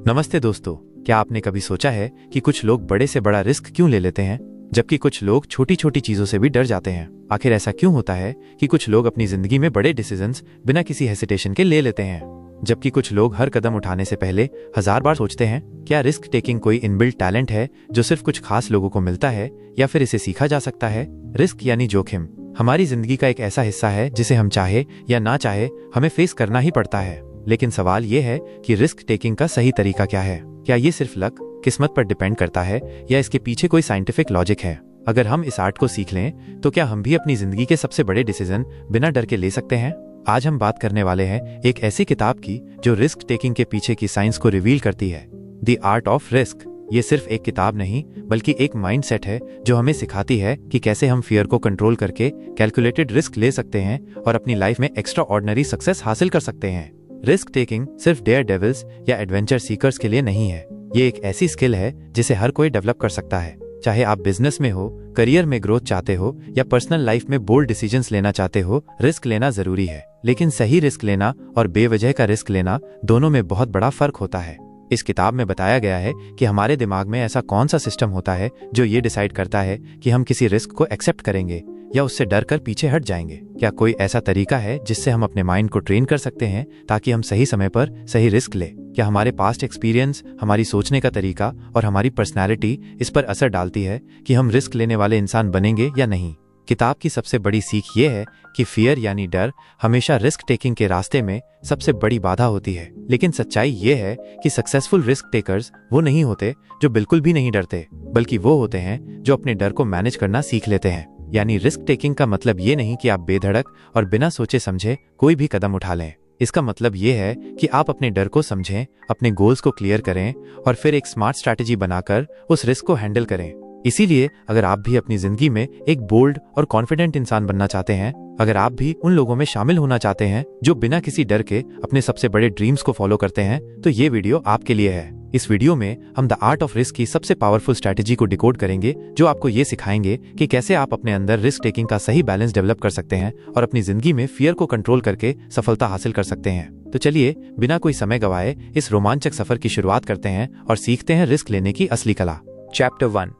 नमस्ते दोस्तों, क्या आपने कभी सोचा है कि कुछ लोग बड़े से बड़ा रिस्क क्यों ले लेते हैं जबकि कुछ लोग छोटी छोटी चीजों से भी डर जाते हैं। आखिर ऐसा क्यों होता है कि कुछ लोग अपनी जिंदगी में बड़े डिसीजंस बिना किसी हेसिटेशन के ले लेते हैं जबकि कुछ लोग हर कदम उठाने से पहले 1000 बार सोचते हैं। क्या रिस्क टेकिंग कोई इनबिल्ट टैलेंट है जो सिर्फ कुछ खास लोगों को मिलता है या फिर इसे सीखा जा सकता है? रिस्क यानी जोखिम हमारी जिंदगी का एक ऐसा हिस्सा है जिसे हम चाहे या ना चाहे हमें फेस करना ही पड़ता है। लेकिन सवाल ये है कि रिस्क टेकिंग का सही तरीका क्या है? क्या ये सिर्फ लक, किस्मत पर डिपेंड करता है या इसके पीछे कोई साइंटिफिक लॉजिक है? अगर हम इस आर्ट को सीख लें तो क्या हम भी अपनी जिंदगी के सबसे बड़े डिसीजन बिना डर के ले सकते हैं? आज हम बात करने वाले हैं एक ऐसी किताब की जो रिस्क टेकिंग के पीछे की साइंस को रिवील करती है, द आर्ट ऑफ रिस्क। ये सिर्फ एक किताब नहीं बल्कि एक माइंडसेट है जो हमें सिखाती है कि कैसे हम फियर को कंट्रोल करके कैलकुलेटेड रिस्क ले सकते हैं और अपनी लाइफ में एक्स्ट्रा ऑर्डिनरी सक्सेस हासिल कर सकते हैं। रिस्क टेकिंग सिर्फ डेयर डेविल्स या एडवेंचर सीकर्स के लिए नहीं है। ये एक ऐसी स्किल है जिसे हर कोई डेवलप कर सकता है। चाहे आप बिजनेस में हो, करियर में ग्रोथ चाहते हो या पर्सनल लाइफ में बोल्ड डिसीजंस लेना चाहते हो, रिस्क लेना जरूरी है। लेकिन सही रिस्क लेना और बेवजह का रिस्क लेना दोनों में बहुत बड़ा फर्क होता है। इस किताब में बताया गया है कि हमारे दिमाग में ऐसा कौन सा सिस्टम होता है जो ये डिसाइड करता है कि हम किसी रिस्क को एक्सेप्ट करेंगे या उससे डर कर पीछे हट जाएंगे। क्या कोई ऐसा तरीका है जिससे हम अपने माइंड को ट्रेन कर सकते हैं ताकि हम सही समय पर सही रिस्क लें? क्या हमारे पास्ट एक्सपीरियंस, हमारी सोचने का तरीका और हमारी पर्सनैलिटी इस पर असर डालती है कि हम रिस्क लेने वाले इंसान बनेंगे या नहीं? किताब की सबसे बड़ी सीख ये है कि फियर यानी डर हमेशा रिस्क टेकिंग के रास्ते में सबसे बड़ी बाधा होती है। लेकिन सच्चाई ये है कि सक्सेसफुल रिस्क टेकर्स वो नहीं होते जो बिल्कुल भी नहीं डरते, बल्कि वो होते हैं जो अपने डर को मैनेज करना सीख लेते हैं। यानी रिस्क टेकिंग का मतलब ये नहीं कि आप बेधड़क और बिना सोचे समझे कोई भी कदम उठा लें। इसका मतलब ये है कि आप अपने डर को समझें, अपने गोल्स को क्लियर करें और फिर एक स्मार्ट स्ट्रैटेजी बनाकर उस रिस्क को हैंडल करें। इसीलिए अगर आप भी अपनी जिंदगी में एक बोल्ड और कॉन्फिडेंट इंसान बनना चाहते हैं, अगर आप भी उन लोगों में शामिल होना चाहते हैं जो बिना किसी डर के अपने सबसे बड़े ड्रीम्स को फॉलो करते हैं, तो ये वीडियो आपके लिए है। इस वीडियो में हम द आर्ट ऑफ रिस्क की सबसे पावरफुल स्ट्रैटेजी को डिकोड करेंगे जो आपको ये सिखाएंगे कि कैसे आप अपने अंदर रिस्क टेकिंग का सही बैलेंस डेवलप कर सकते हैं और अपनी जिंदगी में फियर को कंट्रोल करके सफलता हासिल कर सकते हैं। तो चलिए बिना कोई समय गवाए इस रोमांचक सफर की शुरुआत करते हैं और सीखते हैं रिस्क लेने की असली कला। Chapter 1,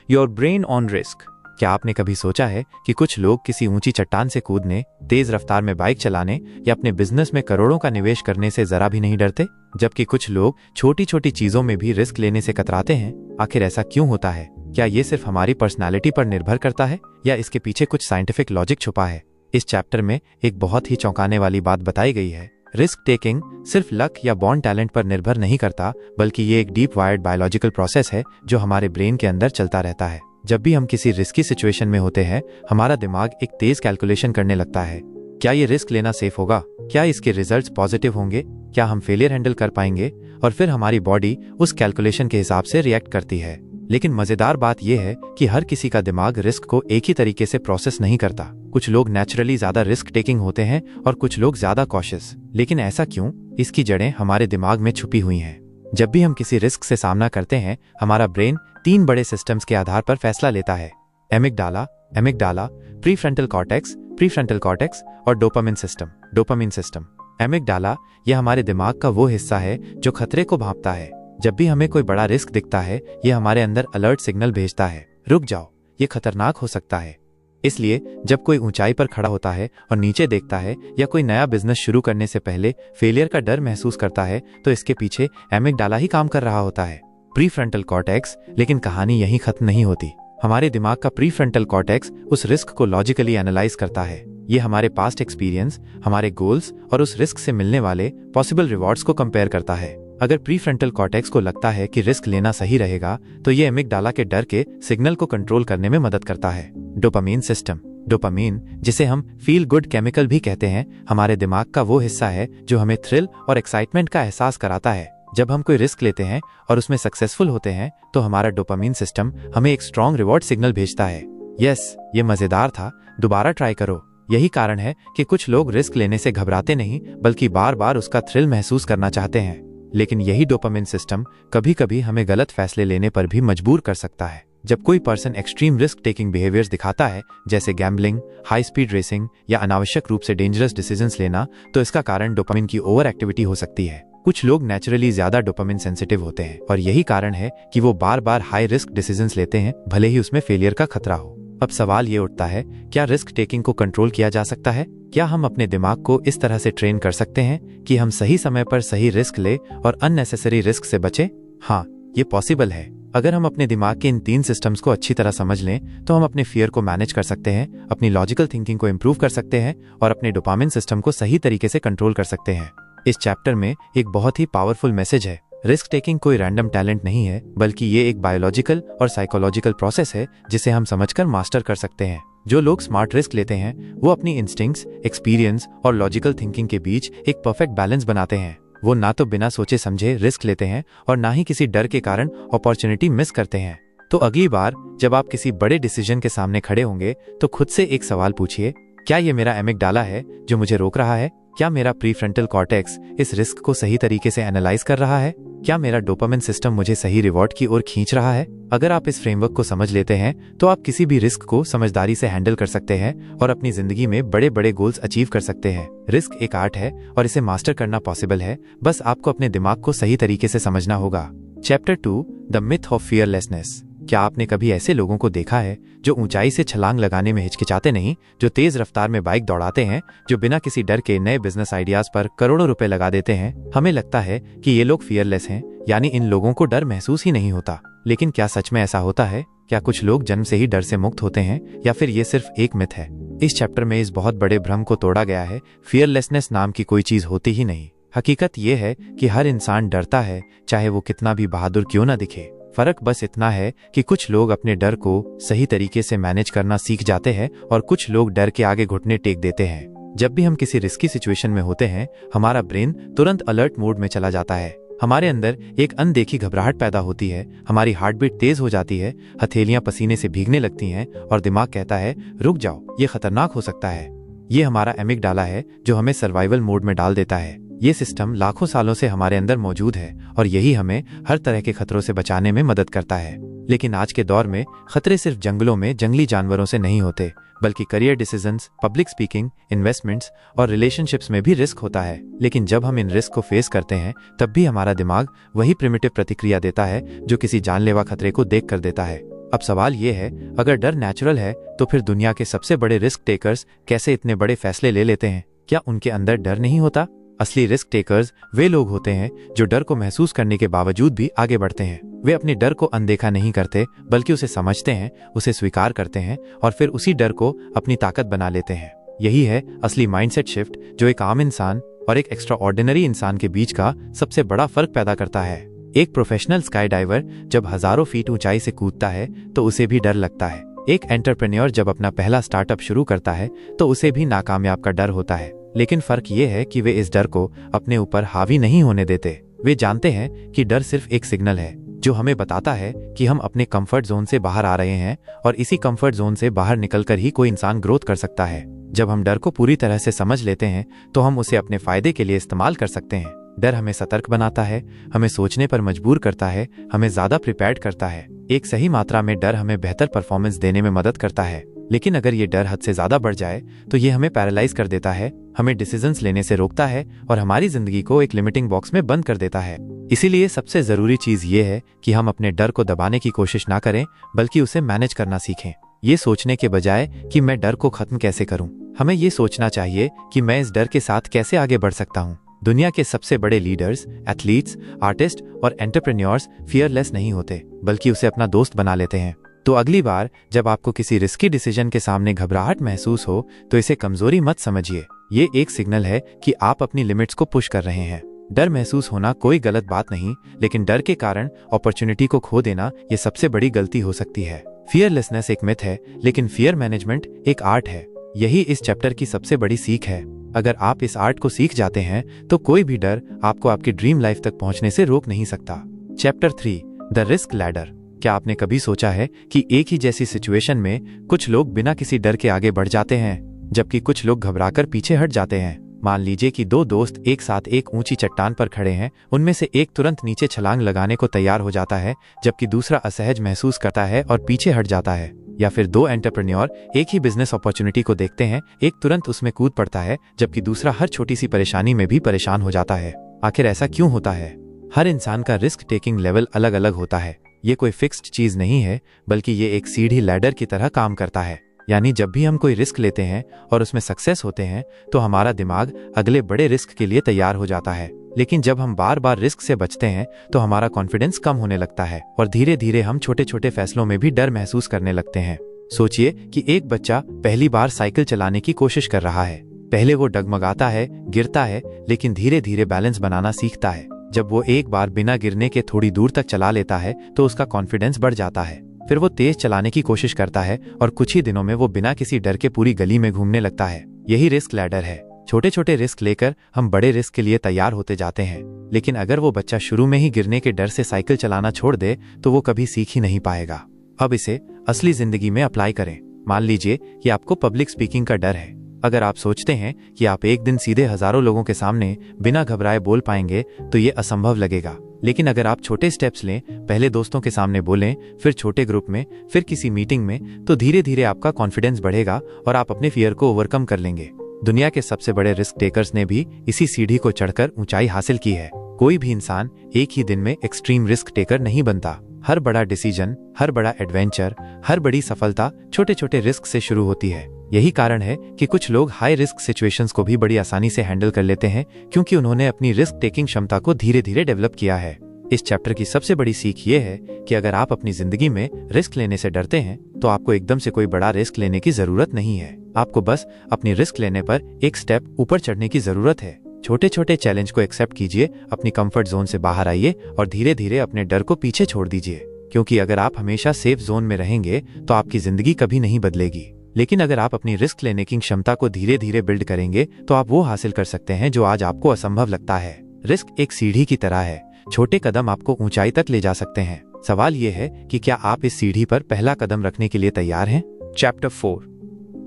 your brain on risk. क्या आपने कभी सोचा है कि कुछ लोग किसी ऊंची चट्टान से कूदने, तेज रफ्तार में बाइक चलाने या अपने बिजनेस में करोड़ों का निवेश करने से जरा भी नहीं डरते, जबकि कुछ लोग छोटी छोटी चीजों में भी रिस्क लेने से कतराते हैं? आखिर ऐसा क्यों होता है? क्या ये सिर्फ हमारी पर्सनैलिटी पर निर्भर करता है या इसके पीछे कुछ साइंटिफिक लॉजिक छुपा है? इस चैप्टर में एक बहुत ही चौंकाने वाली बात बताई गई है। रिस्क टेकिंग सिर्फ लक या बॉर्न टैलेंट पर निर्भर नहीं करता, बल्कि ये एक डीप वायर्ड बायोलॉजिकल प्रोसेस है जो हमारे ब्रेन के अंदर चलता रहता है। जब भी हम किसी रिस्की सिचुएशन में होते हैं, हमारा दिमाग एक तेज कैलकुलेशन करने लगता है। क्या ये रिस्क लेना सेफ होगा? क्या इसके रिजल्ट्स पॉजिटिव होंगे? क्या हम फेलियर हैंडल कर पाएंगे? और फिर हमारी बॉडी उस कैलकुलेशन के हिसाब से रिएक्ट करती है। लेकिन मजेदार बात यह है कि हर किसी का दिमाग रिस्क को एक ही तरीके से प्रोसेस नहीं करता। कुछ लोग नेचुरली ज्यादा रिस्क टेकिंग होते हैं और कुछ लोग ज्यादा कॉशियस। लेकिन ऐसा क्यों? इसकी जड़ें हमारे दिमाग में छुपी हुई हैं। जब भी हम किसी रिस्क से सामना करते हैं, हमारा ब्रेन 3 बड़े सिस्टम्स के आधार पर फैसला लेता है। एमिगडाला, प्रीफ्रंटल कॉर्टेक्स और डोपामिन सिस्टम। एमिगडाला यह हमारे दिमाग का वो हिस्सा है जो खतरे को भांपता है। जब भी हमें कोई बड़ा रिस्क दिखता है, यह हमारे अंदर अलर्ट सिग्नल भेजता है, रुक जाओ, ये खतरनाक हो सकता है। इसलिए जब कोई ऊंचाई पर खड़ा होता है और नीचे देखता है या कोई नया बिजनेस शुरू करने से पहले फेलियर का डर महसूस करता है, तो इसके पीछे एमिगडाला ही काम कर रहा होता है। Prefrontal cortex. लेकिन कहानी यहीं खत्म नहीं होती। हमारे दिमाग का प्रीफ्रंटल कॉर्टेक्स उस रिस्क को लॉजिकली एनालाइज करता है। ये हमारे पास्ट एक्सपीरियंस, हमारे गोल्स और उस रिस्क से मिलने वाले पॉसिबल रिवॉर्ड्स को कंपेयर करता है। अगर प्रीफ्रंटल कॉर्टेक्स को लगता है कि रिस्क लेना सही रहेगा, तो ये एमिगडाला के डर के सिग्नल को कंट्रोल करने में मदद करता है। Dopamine system. डोपामीन, जिसे हम फील गुड केमिकल भी कहते हैं, हमारे दिमाग का वो हिस्सा है जो हमें थ्रिल और एक्साइटमेंट का एहसास कराता है। जब हम कोई रिस्क लेते हैं और उसमें सक्सेसफुल होते हैं, तो हमारा डोपामीन सिस्टम हमें एक स्ट्रॉन्ग रिवॉर्ड सिग्नल भेजता है। यस, ये मजेदार था, दोबारा ट्राई करो। यही कारण है कि कुछ लोग रिस्क लेने से घबराते नहीं, बल्कि बार बार उसका थ्रिल महसूस करना चाहते हैं। लेकिन यही डोपामिन सिस्टम कभी कभी हमें गलत फैसले लेने पर भी मजबूर कर सकता है। जब कोई person extreme risk taking behaviours दिखाता है, जैसे गैम्बलिंग, हाई स्पीड रेसिंग या अनावश्यक रूप से डेंजरस डिसीजंस लेना, तो इसका कारण डोपामिन की ओवर एक्टिविटी हो सकती है। कुछ लोग नेचुरली ज्यादा डोपामिन सेंसिटिव होते हैं और यही कारण है कि वो बार बार हाई रिस्क डिसीजंस लेते हैं, भले ही उसमें फेलियर का खतरा हो। अब सवाल ये उठता है, क्या रिस्क टेकिंग को कंट्रोल किया जा सकता है? क्या हम अपने दिमाग को इस तरह से ट्रेन कर सकते हैं कि हम सही समय पर सही रिस्क ले और अननेसेसरी रिस्क से बचें? हाँ, ये पॉसिबल है। अगर हम अपने दिमाग के इन 3 सिस्टम्स को अच्छी तरह समझ लें तो हम अपने फियर को मैनेज कर सकते हैं, अपनी लॉजिकल थिंकिंग को इम्प्रूव कर सकते हैं और अपने डोपामिन सिस्टम को सही तरीके से कंट्रोल कर सकते हैं। इस चैप्टर में एक बहुत ही पावरफुल मैसेज है। रिस्क टेकिंग कोई रैंडम टैलेंट नहीं है, बल्कि ये एक बायोलॉजिकल और साइकोलॉजिकल प्रोसेस है जिसे हम समझकर मास्टर कर सकते हैं। जो लोग स्मार्ट रिस्क लेते हैं वो अपनी इंस्टिंक्ट्स, एक्सपीरियंस और लॉजिकल थिंकिंग के बीच एक परफेक्ट बैलेंस बनाते हैं। वो ना तो बिना सोचे समझे रिस्क लेते हैं और ना ही किसी डर के कारण अपॉर्चुनिटी मिस करते हैं। तो अगली बार जब आप किसी बड़े डिसीजन के सामने खड़े होंगे तो खुद से एक सवाल पूछिए, क्या ये मेरा एमिगडाला है जो मुझे रोक रहा है? क्या मेरा प्रीफ्रंटल कॉर्टेक्स इस रिस्क को सही तरीके से एनालाइज कर रहा है? क्या मेरा डोपामिन सिस्टम मुझे सही रिवॉर्ड की ओर खींच रहा है? अगर आप इस फ्रेमवर्क को समझ लेते हैं तो आप किसी भी रिस्क को समझदारी से हैंडल कर सकते हैं और अपनी जिंदगी में बड़े बड़े गोल्स अचीव कर सकते हैं। रिस्क एक आर्ट है और इसे मास्टर करना पॉसिबल है, बस आपको अपने दिमाग को सही तरीके से समझना होगा। Chapter 2, the myth of fearlessness. क्या आपने कभी ऐसे लोगों को देखा है जो ऊंचाई से छलांग लगाने में हिचकिचाते नहीं, जो तेज रफ्तार में बाइक दौड़ाते हैं, जो बिना किसी डर के नए बिजनेस आइडियाज पर करोड़ों रुपए लगा देते हैं? हमें लगता है कि ये लोग फियरलेस हैं, यानी इन लोगों को डर महसूस ही नहीं होता। लेकिन क्या सच में ऐसा होता है? क्या कुछ लोग जन्म से ही डर से मुक्त होते हैं या फिर ये सिर्फ एक मिथ है? इस चैप्टर में इस बहुत बड़े भ्रम को तोड़ा गया है। फियरलेसनेस नाम की कोई चीज होती ही नहीं। हकीकत ये है कि हर इंसान डरता है, चाहे वो कितना भी बहादुर क्यों ना दिखे। फर्क बस इतना है कि कुछ लोग अपने डर को सही तरीके से मैनेज करना सीख जाते हैं और कुछ लोग डर के आगे घुटने टेक देते हैं। जब भी हम किसी रिस्की सिचुएशन में होते हैं, हमारा ब्रेन तुरंत अलर्ट मोड में चला जाता है। हमारे अंदर एक अनदेखी घबराहट पैदा होती है, हमारी हार्ट बीट तेज हो जाती है, हथेलियां पसीने से भीगने लगती हैं और दिमाग कहता है रुक जाओ, ये खतरनाक हो सकता है। ये हमारा एमिगडाला है जो हमें सर्वाइवल मोड में डाल देता है। ये सिस्टम लाखों सालों से हमारे अंदर मौजूद है और यही हमें हर तरह के खतरों से बचाने में मदद करता है। लेकिन आज के दौर में खतरे सिर्फ जंगलों में जंगली जानवरों से नहीं होते, बल्कि career decisions, public speaking, investments और रिलेशनशिप्स में भी रिस्क होता है। लेकिन जब हम इन रिस्क को फेस करते हैं तब भी हमारा दिमाग वही प्रिमिटिव प्रतिक्रिया देता है जो किसी जानलेवा खतरे को देख कर देता है। अब सवाल ये है, अगर डर नेचुरल है तो फिर दुनिया के सबसे बड़े रिस्क टेकर्स कैसे इतने बड़े फैसले ले लेते हैं? क्या उनके अंदर डर नहीं होता? असली रिस्क टेकर्स वे लोग होते हैं जो डर को महसूस करने के बावजूद भी आगे बढ़ते हैं। वे अपने डर को अनदेखा नहीं करते, बल्कि उसे समझते हैं, उसे स्वीकार करते हैं और फिर उसी डर को अपनी ताकत बना लेते हैं। यही है असली माइंडसेट शिफ्ट जो एक आम इंसान और एक एक्स्ट्रा ऑर्डिनरी इंसान के बीच का सबसे बड़ा फर्क पैदा करता है। एक प्रोफेशनल स्काई डाइवर जब हजारों फीट ऊंचाई से कूदता है तो उसे भी डर लगता है। एक एंटरप्रेन्योर जब अपना पहला स्टार्टअप शुरू करता है तो उसे भी नाकामयाब का डर होता है। लेकिन फर्क ये है कि वे इस डर को अपने ऊपर हावी नहीं होने देते। वे जानते हैं कि डर सिर्फ एक सिग्नल है जो हमें बताता है कि हम अपने कंफर्ट जोन से बाहर आ रहे हैं और इसी कंफर्ट जोन से बाहर निकलकर ही कोई इंसान ग्रोथ कर सकता है। जब हम डर को पूरी तरह से समझ लेते हैं तो हम उसे अपने फायदे के लिए इस्तेमाल कर सकते हैं। डर हमें सतर्क बनाता है, हमें सोचने पर मजबूर करता है, हमें ज्यादा प्रिपेयर्ड करता है। एक सही मात्रा में डर हमें बेहतर परफॉर्मेंस देने में मदद करता है। लेकिन अगर ये डर हद से ज्यादा बढ़ जाए तो ये हमें पैरालाइज कर देता है, हमें डिसीजंस लेने से रोकता है और हमारी जिंदगी को एक लिमिटिंग बॉक्स में बंद कर देता है। इसीलिए सबसे जरूरी चीज ये है कि हम अपने डर को दबाने की कोशिश ना करें, बल्कि उसे मैनेज करना सीखें। ये सोचने के बजाय कि मैं डर को खत्म कैसे करूं, हमें ये सोचना चाहिए कि मैं इस डर के साथ कैसे आगे बढ़ सकता हूं। दुनिया के सबसे बड़े लीडर्स, एथलीट्स, आर्टिस्ट और एंटरप्रेन्योर्स फियरलेस नहीं होते, बल्कि उसे अपना दोस्त बना लेते हैं। तो अगली बार जब आपको किसी रिस्की डिसीजन के सामने घबराहट महसूस हो तो इसे कमजोरी मत समझिए। ये एक सिग्नल है कि आप अपनी लिमिट्स को पुश कर रहे हैं। डर महसूस होना कोई गलत बात नहीं, लेकिन डर के कारण अपॉर्चुनिटी को खो देना ये सबसे बड़ी गलती हो सकती है। फियरलेसनेस एक मिथ है, लेकिन फियर मैनेजमेंट एक आर्ट है। यही इस चैप्टर की सबसे बड़ी सीख है। अगर आप इस आर्ट को सीख जाते हैं तो कोई भी डर आपको आपकी ड्रीम लाइफ तक पहुंचने से रोक नहीं सकता। Chapter 3, the risk ladder. क्या आपने कभी सोचा है कि एक ही जैसी सिचुएशन में कुछ लोग बिना किसी डर के आगे बढ़ जाते हैं, जबकि कुछ लोग घबराकर पीछे हट जाते हैं? मान लीजिए कि दो दोस्त एक साथ एक ऊंची चट्टान पर खड़े हैं। उनमें से एक तुरंत नीचे छलांग लगाने को तैयार हो जाता है, जबकि दूसरा असहज महसूस करता है और पीछे हट जाता है। या फिर दो एंटरप्रेन्योर एक ही बिजनेस अपॉर्चुनिटी को देखते हैं, एक तुरंत उसमें कूद पड़ता है, जबकि दूसरा हर छोटी सी परेशानी में भी परेशान हो जाता है। आखिर ऐसा क्यों होता है? हर इंसान का रिस्क टेकिंग लेवल अलग अलग होता है। ये कोई फिक्स्ड चीज नहीं है, बल्कि ये एक सीढ़ी लैडर की तरह काम करता है। यानी जब भी हम कोई रिस्क लेते हैं और उसमें सक्सेस होते हैं तो हमारा दिमाग अगले बड़े रिस्क के लिए तैयार हो जाता है। लेकिन जब हम बार बार रिस्क से बचते हैं तो हमारा कॉन्फिडेंस कम होने लगता है और धीरे धीरे हम छोटे छोटे फैसलों में भी डर महसूस करने लगते हैं। सोचिए कि एक बच्चा पहली बार साइकिल चलाने की कोशिश कर रहा है। पहले वो डगमगाता है, गिरता है, लेकिन धीरे धीरे बैलेंस बनाना सीखता है। जब वो एक बार बिना गिरने के थोड़ी दूर तक चला लेता है तो उसका कॉन्फिडेंस बढ़ जाता है। फिर वो तेज चलाने की कोशिश करता है और कुछ ही दिनों में वो बिना किसी डर के पूरी गली में घूमने लगता है। यही रिस्क लैडर है। छोटे छोटे रिस्क लेकर हम बड़े रिस्क के लिए तैयार होते जाते हैं। लेकिन अगर वो बच्चा शुरू में ही गिरने के डर से साइकिल चलाना छोड़ दे तो वो कभी सीख ही नहीं पाएगा। अब इसे असली जिंदगी में अप्लाई करें। मान लीजिए कि आपको पब्लिक स्पीकिंग का डर है। अगर आप सोचते हैं कि आप एक दिन सीधे हजारों लोगों के सामने बिना घबराए बोल पाएंगे तो ये असंभव लगेगा। लेकिन अगर आप छोटे स्टेप्स लें, पहले दोस्तों के सामने बोलें, फिर छोटे ग्रुप में, फिर किसी मीटिंग में, तो धीरे धीरे आपका कॉन्फिडेंस बढ़ेगा और आप अपने फियर को ओवरकम कर लेंगे। दुनिया के सबसे बड़े रिस्क टेकर्स ने भी इसी सीढ़ी को चढ़कर ऊंचाई हासिल की है। कोई भी इंसान एक ही दिन में एक्सट्रीम रिस्क टेकर नहीं बनता। हर बड़ा डिसीजन, हर बड़ा एडवेंचर, हर बड़ी सफलता छोटे छोटे रिस्क से शुरू होती है। यही कारण है कि कुछ लोग हाई रिस्क सिचुएशंस को भी बड़ी आसानी से हैंडल कर लेते हैं, क्योंकि उन्होंने अपनी रिस्क टेकिंग क्षमता को धीरे धीरे डेवलप किया है। इस चैप्टर की सबसे बड़ी सीख ये है कि अगर आप अपनी जिंदगी में रिस्क लेने से डरते हैं तो आपको एकदम से कोई बड़ा रिस्क लेने की जरूरत नहीं है। आपको बस अपनी रिस्क लेने पर एक स्टेप ऊपर चढ़ने की जरूरत है। छोटे छोटे चैलेंज को एक्सेप्ट कीजिए, अपनी कंफर्ट जोन से बाहर आइए और धीरे धीरे अपने डर को पीछे छोड़ दीजिए। क्योंकि अगर आप हमेशा सेफ जोन में रहेंगे तो आपकी जिंदगी कभी नहीं बदलेगी। लेकिन अगर आप अपनी रिस्क लेने की क्षमता को धीरे धीरे बिल्ड करेंगे तो आप वो हासिल कर सकते हैं जो आज आपको असंभव लगता है। रिस्क एक सीढ़ी की तरह है। छोटे कदम आपको ऊंचाई तक ले जा सकते हैं। सवाल ये है कि क्या आप इस सीढ़ी पर पहला कदम रखने के लिए तैयार हैं? Chapter 4,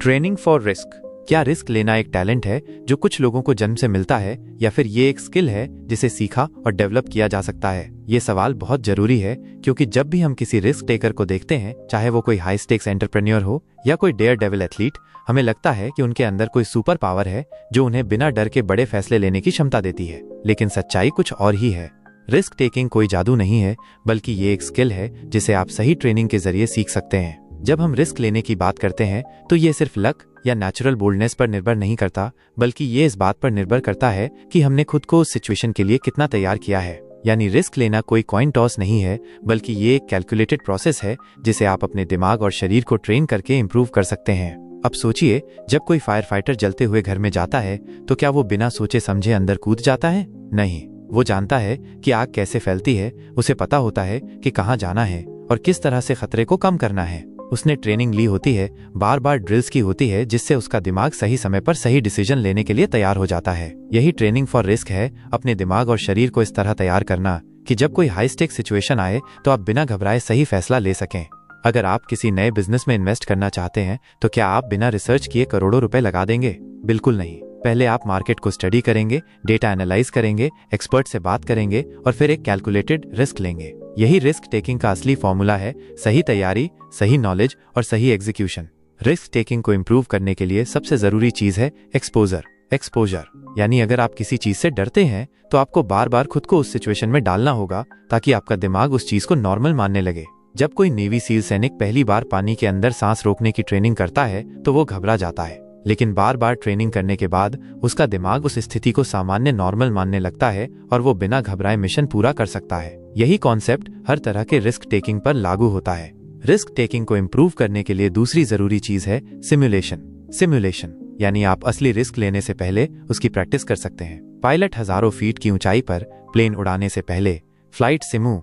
training for risk. क्या रिस्क लेना एक टैलेंट है जो कुछ लोगों को जन्म से मिलता है, या फिर ये एक स्किल है जिसे सीखा और डेवलप किया जा सकता है? ये सवाल बहुत जरूरी है, क्योंकि जब भी हम किसी रिस्क टेकर को देखते हैं, चाहे वो कोई हाई स्टेक्स एंटरप्रेन्योर हो या कोई डेयर डेविल एथलीट, हमें लगता है कि उनके अंदर कोई सुपर पावर है जो उन्हें बिना डर के बड़े फैसले लेने की क्षमता देती है। लेकिन सच्चाई कुछ और ही है। रिस्क टेकिंग कोई जादू नहीं है, बल्कि ये एक स्किल है जिसे आप सही ट्रेनिंग के जरिए सीख सकते हैं। जब हम रिस्क लेने की बात करते हैं तो ये सिर्फ लक या नेचुरल बोल्डनेस पर निर्भर नहीं करता, बल्कि ये इस बात पर निर्भर करता है कि हमने खुद को उस सिचुएशन के लिए कितना तैयार किया है। यानी रिस्क लेना कोई कॉइन टॉस नहीं है, बल्कि ये एक कैलकुलेटेड प्रोसेस है जिसे आप अपने दिमाग और शरीर को ट्रेन करके इम्प्रूव कर सकते हैं। अब सोचिए, जब कोई फायर फाइटर जलते हुए घर में जाता है तो क्या वो बिना सोचे समझे अंदर कूद जाता है? नहीं, वो जानता है कि आग कैसे फैलती है, उसे पता होता है कि कहाँ जाना है और किस तरह से खतरे को कम करना है। उसने ट्रेनिंग ली होती है, बार बार ड्रिल्स की होती है, जिससे उसका दिमाग सही समय पर सही डिसीजन लेने के लिए तैयार हो जाता है। यही ट्रेनिंग फॉर रिस्क है, अपने दिमाग और शरीर को इस तरह तैयार करना कि जब कोई हाई स्टेक सिचुएशन आए तो आप बिना घबराए सही फैसला ले सकें। अगर आप किसी नए बिजनेस में इन्वेस्ट करना चाहते हैं तो क्या आप बिना रिसर्च किए करोड़ों रुपए लगा देंगे? बिल्कुल नहीं। पहले आप मार्केट को स्टडी करेंगे, डेटा एनालाइज करेंगे, एक्सपर्ट से बात करेंगे और फिर एक कैलकुलेटेड रिस्क लेंगे। यही रिस्क टेकिंग का असली फॉर्मूला है, सही तैयारी, सही नॉलेज और सही एग्जीक्यूशन। रिस्क टेकिंग को इम्प्रूव करने के लिए सबसे जरूरी चीज है एक्सपोजर। यानी अगर आप किसी चीज से डरते हैं तो आपको बार बार खुद को उस सिचुएशन में डालना होगा ताकि आपका दिमाग उस चीज को नॉर्मल मानने लगे। जब कोई नेवी सील सैनिक पहली बार पानी के अंदर सांस रोकने की ट्रेनिंग करता है तो वो घबरा जाता है, लेकिन बार बार ट्रेनिंग करने के बाद उसका दिमाग उस स्थिति को सामान्य नॉर्मल मानने लगता है और वो बिना घबराए मिशन पूरा कर सकता है। यही कॉन्सेप्ट हर तरह के रिस्क टेकिंग पर लागू होता है। रिस्क टेकिंग को इम्प्रूव करने के लिए दूसरी जरूरी चीज है सिमुलेशन। यानी आप असली रिस्क लेने से पहले उसकी प्रैक्टिस कर सकते हैं। पायलट हजारों फीट की ऊंचाई पर प्लेन उड़ाने से पहले फ्लाइट सिमू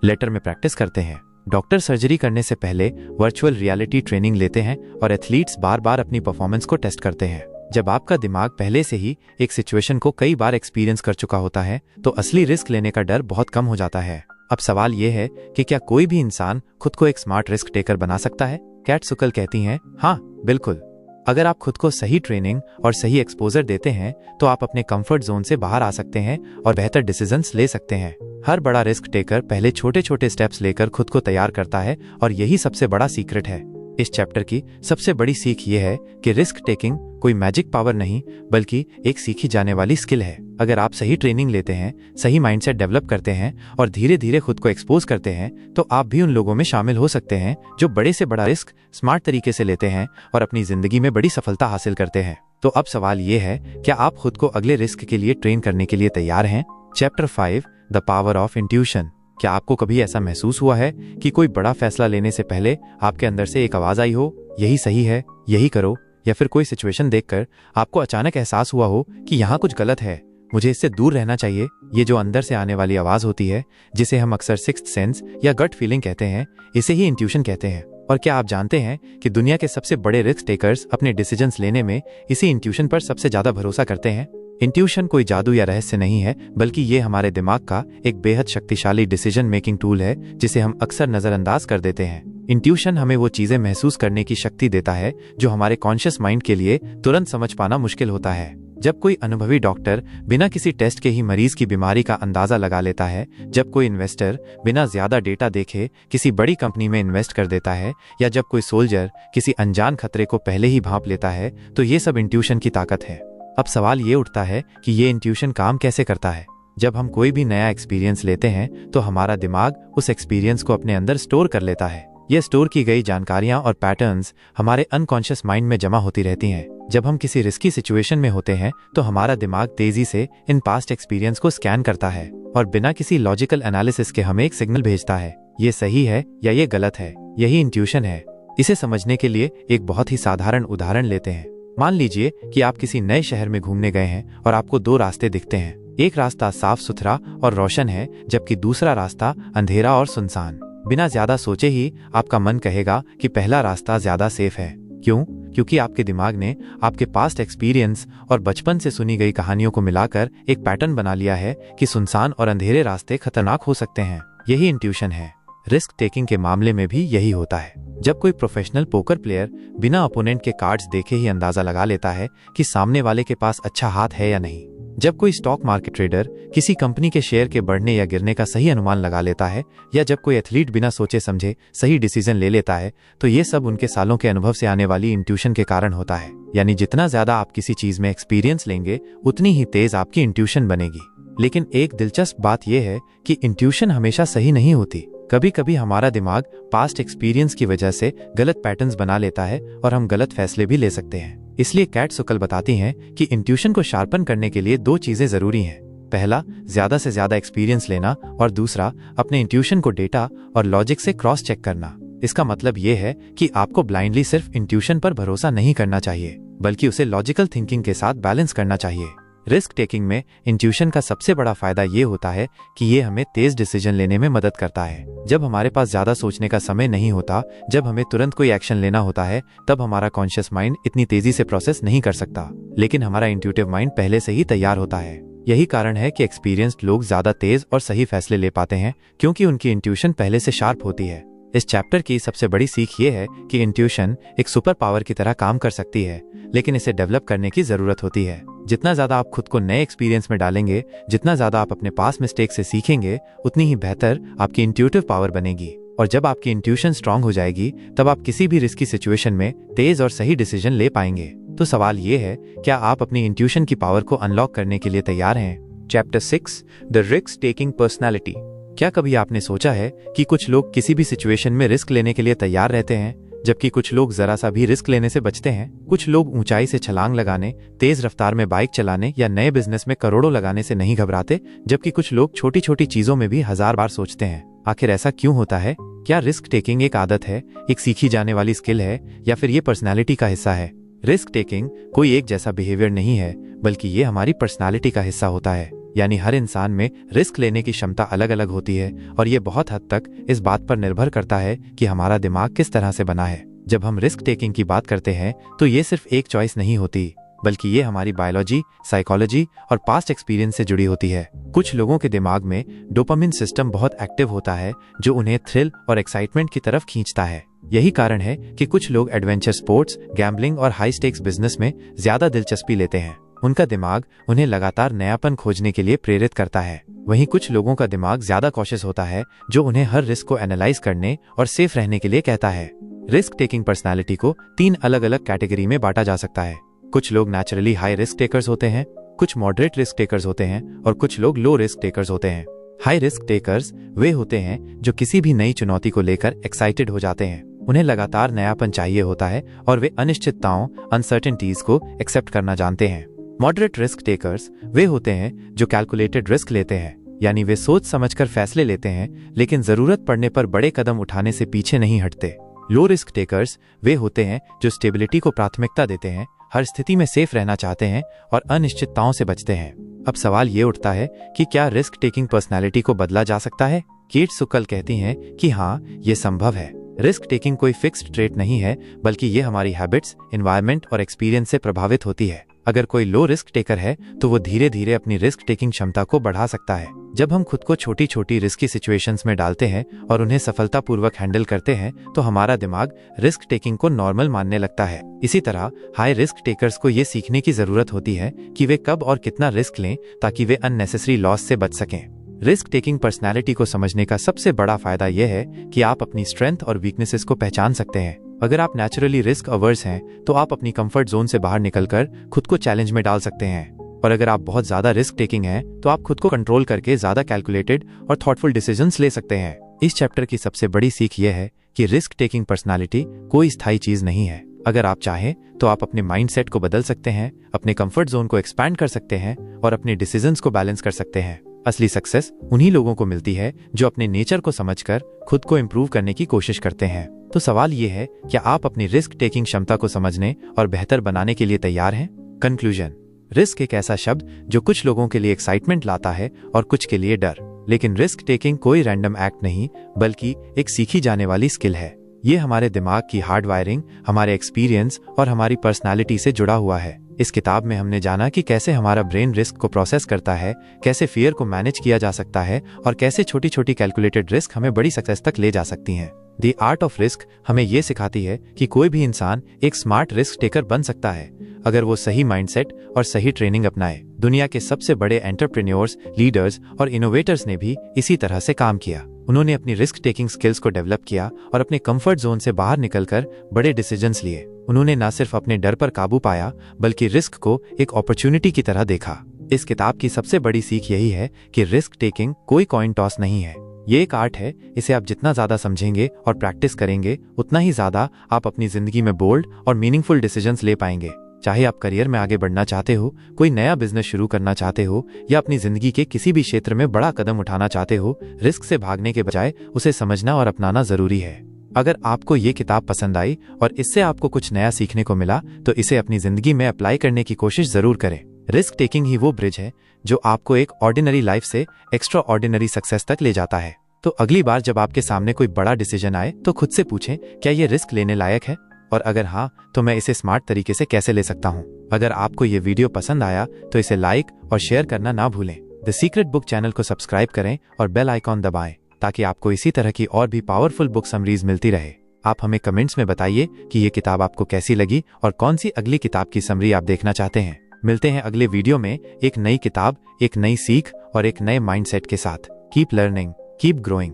लेटर में प्रैक्टिस करते हैं। डॉक्टर सर्जरी करने से पहले वर्चुअल रियलिटी ट्रेनिंग लेते हैं और एथलीट्स बार बार अपनी परफॉर्मेंस को टेस्ट करते हैं। जब आपका दिमाग पहले से ही एक सिचुएशन को कई बार एक्सपीरियंस कर चुका होता है तो असली रिस्क लेने का डर बहुत कम हो जाता है। अब सवाल यह है कि क्या कोई भी इंसान खुद को एक स्मार्ट रिस्क टेकर बना सकता है? कैट सुकल कहती हैं, हाँ बिल्कुल। अगर आप खुद को सही ट्रेनिंग और सही एक्सपोजर देते हैं तो आप अपने कंफर्ट जोन से बाहर आ सकते हैं और बेहतर डिसीजंस ले सकते हैं। हर बड़ा रिस्क टेकर पहले छोटे छोटे स्टेप्स लेकर खुद को तैयार करता है और यही सबसे बड़ा सीक्रेट है। इस चैप्टर की सबसे बड़ी सीख ये है कि रिस्क टेकिंग कोई मैजिक पावर नहीं बल्कि एक सीखी जाने वाली स्किल है। अगर आप सही ट्रेनिंग लेते हैं, सही माइंडसेट डेवलप करते हैं और धीरे धीरे खुद को एक्सपोज करते हैं तो आप भी उन लोगों में शामिल हो सकते हैं जो बड़े से बड़ा रिस्क स्मार्ट तरीके से लेते हैं और अपनी जिंदगी में बड़ी सफलता हासिल करते हैं। तो अब सवाल ये है, क्या आप खुद को अगले रिस्क के लिए ट्रेन करने के लिए तैयार हैं? Chapter 5 the power of intuition. क्या आपको कभी ऐसा महसूस हुआ है कि कोई बड़ा फैसला लेने से पहले आपके अंदर से एक आवाज आई हो, यही सही है, यही करो, या फिर कोई सिचुएशन देखकर आपको अचानक एहसास हुआ हो कि यहाँ कुछ गलत है, मुझे इससे दूर रहना चाहिए? ये जो अंदर से आने वाली आवाज होती है, जिसे हम अक्सर सिक्स्थ सेंस या गट फीलिंग कहते हैं, इसे ही इंट्यूशन कहते हैं। और क्या आप जानते हैं कि दुनिया के सबसे बड़े रिस्क टेकर्स अपने डिसीजंस लेने में इसी इंट्यूशन पर सबसे ज्यादा भरोसा करते हैं? इंट्यूशन कोई जादू या रहस्य नहीं है, बल्कि ये हमारे दिमाग का एक बेहद शक्तिशाली डिसीजन मेकिंग टूल है जिसे हम अक्सर नजरअंदाज कर देते हैं। इंट्यूशन हमें वो चीजें महसूस करने की शक्ति देता है जो हमारे कॉन्शियस माइंड के लिए तुरंत समझ पाना मुश्किल होता है। जब कोई अनुभवी डॉक्टर बिना किसी टेस्ट के ही मरीज की बीमारी का अंदाजा लगा लेता है, जब कोई इन्वेस्टर बिना ज्यादा डेटा देखे किसी बड़ी कंपनी में इन्वेस्ट कर देता है, या जब कोई सोल्जर किसी अनजान खतरे को पहले ही भांप लेता है, तो ये सब इंट्यूशन की ताकत है। अब सवाल ये उठता है कि ये इंट्यूशन काम कैसे करता है। जब हम कोई भी नया एक्सपीरियंस लेते हैं तो हमारा दिमाग उस एक्सपीरियंस को अपने अंदर स्टोर कर लेता है। ये स्टोर की गई जानकारियां और पैटर्न्स हमारे अनकॉन्शियस माइंड में जमा होती रहती हैं। जब हम किसी रिस्की सिचुएशन में होते हैं तो हमारा दिमाग तेजी से इन पास्ट एक्सपीरियंस को स्कैन करता है और बिना किसी लॉजिकल एनालिसिस के हमें एक सिग्नल भेजता है, ये सही है या ये गलत है। यही इंट्यूशन है। इसे समझने के लिए एक बहुत ही साधारण उदाहरण लेते हैं। मान लीजिए कि आप किसी नए शहर में घूमने गए हैं और आपको दो रास्ते दिखते हैं। एक रास्ता साफ सुथरा और रोशन है, जबकि दूसरा रास्ता अंधेरा और सुनसान। बिना ज्यादा सोचे ही आपका मन कहेगा कि पहला रास्ता ज्यादा सेफ है। क्यों? क्योंकि आपके दिमाग ने आपके पास्ट एक्सपीरियंस और बचपन से सुनी गई कहानियों को मिलाकर एक पैटर्न बना लिया है कि सुनसान और अंधेरे रास्ते खतरनाक हो सकते हैं। यही इंट्यूशन है। रिस्क टेकिंग के मामले में भी यही होता है। जब कोई प्रोफेशनल पोकर प्लेयर बिना अपोनेंट के कार्ड्स देखे ही अंदाजा लगा लेता है कि सामने वाले के पास अच्छा हाथ है या नहीं, जब कोई स्टॉक मार्केट ट्रेडर किसी कंपनी के शेयर के बढ़ने या गिरने का सही अनुमान लगा लेता है, या जब कोई एथलीट बिना सोचे समझे सही डिसीजन ले लेता है, तो ये सब उनके सालों के अनुभव से आने वाली इंट्यूशन के कारण होता है। यानी जितना ज्यादा आप किसी चीज में एक्सपीरियंस लेंगे, उतनी ही तेज आपकी इंट्यूशन बनेगी। लेकिन एक दिलचस्प बात यह है कि इंट्यूशन हमेशा सही नहीं होती। कभी कभी हमारा दिमाग पास्ट एक्सपीरियंस की वजह से गलत पैटर्न्स बना लेता है और हम गलत फैसले भी ले सकते हैं। इसलिए कैट सुकल बताती हैं कि इंट्यूशन को शार्पन करने के लिए दो चीजें जरूरी हैं। पहला, ज्यादा से ज्यादा एक्सपीरियंस लेना, और दूसरा, अपने इंट्यूशन को डेटा और लॉजिक से क्रॉस चेक करना। इसका मतलब ये है कि आपको ब्लाइंडली सिर्फ इंट्यूशन पर भरोसा नहीं करना चाहिए, बल्कि उसे लॉजिकल थिंकिंग के साथ बैलेंस करना चाहिए। रिस्क टेकिंग में इंट्यूशन का सबसे बड़ा फायदा ये होता है कि ये हमें तेज डिसीजन लेने में मदद करता है। जब हमारे पास ज्यादा सोचने का समय नहीं होता, जब हमें तुरंत कोई एक्शन लेना होता है, तब हमारा कॉन्शियस माइंड इतनी तेजी से प्रोसेस नहीं कर सकता, लेकिन हमारा इंट्यूटिव माइंड पहले से ही तैयार होता है। यही कारण है कि एक्सपीरियंस्ड लोग ज्यादा तेज और सही फैसले ले पाते हैं, क्योंकि उनकी इंट्यूशन पहले से शार्प होती है। इस चैप्टर की सबसे बड़ी सीख ये है कि इंट्यूशन एक सुपर पावर की तरह काम कर सकती है, लेकिन इसे डेवलप करने की जरूरत होती है। जितना ज्यादा आप खुद को नए एक्सपीरियंस में डालेंगे, जितना ज्यादा आप अपने पास्ट मिस्टेक से सीखेंगे, उतनी ही बेहतर आपकी इंट्यूटिव पावर बनेगी। और जब आपकी इंट्यूशन स्ट्रांग हो जाएगी, तब आप किसी भी रिस्की सिचुएशन में तेज और सही डिसीजन ले पाएंगे। तो सवाल ये है, क्या आप अपनी इंट्यूशन की पावर को अनलॉक करने के लिए तैयार हैं? Chapter 6 the risk taking personality. क्या कभी आपने सोचा है कि कुछ लोग किसी भी सिचुएशन में रिस्क लेने के लिए तैयार रहते हैं, जबकि कुछ लोग जरा सा भी रिस्क लेने से बचते हैं? कुछ लोग ऊंचाई से छलांग लगाने, तेज रफ्तार में बाइक चलाने या नए बिजनेस में करोड़ों लगाने से नहीं घबराते, जबकि कुछ लोग छोटी छोटी चीजों में भी 1000 बार सोचते हैं। आखिर ऐसा क्यों होता है? क्या रिस्क टेकिंग एक आदत है, एक सीखी जाने वाली स्किल है, या फिर ये पर्सनैलिटी का हिस्सा है? रिस्क टेकिंग कोई एक जैसा बिहेवियर नहीं है, बल्कि ये हमारी पर्सनैलिटी का हिस्सा होता है। यानी हर इंसान में रिस्क लेने की क्षमता अलग अलग होती है, और ये बहुत हद तक इस बात पर निर्भर करता है कि हमारा दिमाग किस तरह से बना है। जब हम रिस्क टेकिंग की बात करते हैं तो ये सिर्फ एक चॉइस नहीं होती, बल्कि ये हमारी बायोलॉजी, साइकोलॉजी और पास्ट एक्सपीरियंस से जुड़ी होती है। कुछ लोगों के दिमाग में डोपामिन सिस्टम बहुत एक्टिव होता है, जो उन्हें थ्रिल और एक्साइटमेंट की तरफ खींचता है। यही कारण है कि कुछ लोग एडवेंचर स्पोर्ट्स, गैम्बलिंग और हाई स्टेक्स बिजनेस में ज्यादा दिलचस्पी लेते हैं। उनका दिमाग उन्हें लगातार नयापन खोजने के लिए प्रेरित करता है। वहीं कुछ लोगों का दिमाग ज्यादा कॉशियस होता है, जो उन्हें हर रिस्क को एनालाइज करने और सेफ रहने के लिए कहता है। रिस्क टेकिंग पर्सनालिटी को 3 अलग अलग कैटेगरी में बांटा जा सकता है। कुछ लोग नेचुरली हाई रिस्क टेकर्स होते हैं, कुछ मॉडरेट रिस्क टेकर्स होते हैं और कुछ लोग लो रिस्क टेकर्स होते हैं। हाई रिस्क टेकर्स वे होते हैं जो किसी भी नई चुनौती को लेकर एक्साइटेड हो जाते हैं। उन्हें लगातार नयापन चाहिए होता है और वे अनिश्चितताओं अनसर्टेनिटीज को एक्सेप्ट करना जानते हैं। मॉडरेट रिस्क टेकर्स वे होते हैं जो कैलकुलेटेड रिस्क लेते हैं, यानी वे सोच समझकर फैसले लेते हैं लेकिन जरूरत पड़ने पर बड़े कदम उठाने से पीछे नहीं हटते। लो रिस्क टेकर्स वे होते हैं जो स्टेबिलिटी को प्राथमिकता देते हैं, हर स्थिति में सेफ रहना चाहते हैं और अनिश्चितताओं से बचते हैं। अब सवाल ये उठता है कि क्या रिस्क टेकिंग पर्सनालिटी को बदला जा सकता है? केट सुक्कल कहती हैं कि हाँ, ये संभव है। रिस्क टेकिंग कोई फिक्स्ड ट्रेट नहीं है, बल्कि ये हमारी हैबिट्स, एनवायरनमेंट और एक्सपीरियंस से प्रभावित होती है। अगर कोई लो रिस्क टेकर है तो वो धीरे धीरे अपनी रिस्क टेकिंग क्षमता को बढ़ा सकता है। जब हम खुद को छोटी छोटी रिस्की सिचुएशंस में डालते हैं और उन्हें सफलतापूर्वक हैंडल करते हैं तो हमारा दिमाग रिस्क टेकिंग को नॉर्मल मानने लगता है। इसी तरह हाई रिस्क टेकर्स को ये सीखने की जरूरत होती है कि वे कब और कितना रिस्क लें ताकि वे अननेसेसरी लॉस से बच सकें। रिस्क टेकिंग पर्सनैलिटी को समझने का सबसे बड़ा फायदा यह है कि आप अपनी स्ट्रेंथ और वीकनेसेस को पहचान सकते हैं। अगर आप नेचुरली रिस्क अवर्स हैं तो आप अपनी कंफर्ट जोन से बाहर निकलकर खुद को चैलेंज में डाल सकते हैं, और अगर आप बहुत ज्यादा रिस्क टेकिंग हैं तो आप खुद को कंट्रोल करके ज्यादा कैलकुलेटेड और थॉटफुल डिसीजंस ले सकते हैं। इस चैप्टर की सबसे बड़ी सीख यह है कि रिस्क टेकिंग पर्सनालिटी कोई स्थायी चीज नहीं है। अगर आप चाहें तो आप अपने माइंडसेट को बदल सकते हैं, अपने कंफर्ट जोन को एक्सपैंड कर सकते हैं और अपने डिसीजंस को बैलेंस कर सकते हैं। असली सक्सेस उन्हीं लोगों को मिलती है जो अपने नेचर को समझकर खुद को इम्प्रूव करने की कोशिश करते हैं। तो सवाल ये है, क्या आप अपनी रिस्क टेकिंग क्षमता को समझने और बेहतर बनाने के लिए तैयार हैं? कंक्लूजन: रिस्क एक ऐसा शब्द जो कुछ लोगों के लिए एक्साइटमेंट लाता है और कुछ के लिए डर, लेकिन रिस्क टेकिंग कोई रैंडम एक्ट नहीं बल्कि एक सीखी जाने वाली स्किल है। ये हमारे दिमाग की हार्ड वायरिंग, हमारे एक्सपीरियंस और हमारी पर्सनालिटी से जुड़ा हुआ है। इस किताब में हमने जाना कि कैसे हमारा ब्रेन रिस्क को प्रोसेस करता है, कैसे फियर को मैनेज किया जा सकता है और कैसे छोटी छोटी कैलकुलेटेड रिस्क हमें बड़ी सक्सेस तक ले जा सकती हैं। द आर्ट ऑफ रिस्क हमें ये सिखाती है कि कोई भी इंसान एक स्मार्ट रिस्क टेकर बन सकता है अगर वो सही माइंडसेट और सही ट्रेनिंग अपनाए। दुनिया के सबसे बड़े एंटरप्रेन्योर्स, लीडर्स और इनोवेटर्स ने भी इसी तरह से काम किया। उन्होंने अपनी रिस्क टेकिंग स्किल्स को डेवलप किया और अपने कंफर्ट जोन से बाहर निकलकर बड़े डिसीजंस लिए। उन्होंने न सिर्फ अपने डर पर काबू पाया बल्कि रिस्क को एक अपॉर्चुनिटी की तरह देखा। इस किताब की सबसे बड़ी सीख यही है कि रिस्क टेकिंग कोई कॉइन टॉस नहीं है, ये एक आर्ट है। इसे आप जितना ज्यादा समझेंगे और प्रैक्टिस करेंगे उतना ही ज्यादा आप अपनी जिंदगी में बोल्ड और मीनिंगफुल डिसीजंस ले पाएंगे। चाहे आप करियर में आगे बढ़ना चाहते हो, कोई नया बिजनेस शुरू करना चाहते हो या अपनी जिंदगी के किसी भी क्षेत्र में बड़ा कदम उठाना चाहते हो, रिस्क से भागने के बजाय उसे समझना और अपनाना जरूरी है। अगर आपको ये किताब पसंद आई और इससे आपको कुछ नया सीखने को मिला तो इसे अपनी जिंदगी में अप्लाई करने की कोशिश जरूर करें। रिस्क टेकिंग ही वो ब्रिज है जो आपको एक ऑर्डिनरी लाइफ से एक्स्ट्रा ऑर्डिनरी सक्सेस तक ले जाता है। तो अगली बार जब आपके सामने कोई बड़ा डिसीजन आए तो खुद से पूछें, क्या ये रिस्क लेने लायक है, और अगर हाँ तो मैं इसे स्मार्ट तरीके से कैसे ले सकता हूँ। अगर आपको ये वीडियो पसंद आया तो इसे लाइक और शेयर करना ना भूलें। द सीक्रेट बुक चैनल को सब्सक्राइब करें और बेल आइकॉन दबाएं ताकि आपको इसी तरह की और भी पावरफुल बुक समरीज मिलती रहे। आप हमें कमेंट्स में बताइए कि ये किताब आपको कैसी लगी और कौन सी अगली किताब की समरी आप देखना चाहते हैं। मिलते हैं अगले वीडियो में एक नई किताब, एक नई सीख और एक नए माइंडसेट के साथ। Keep learning, keep growing.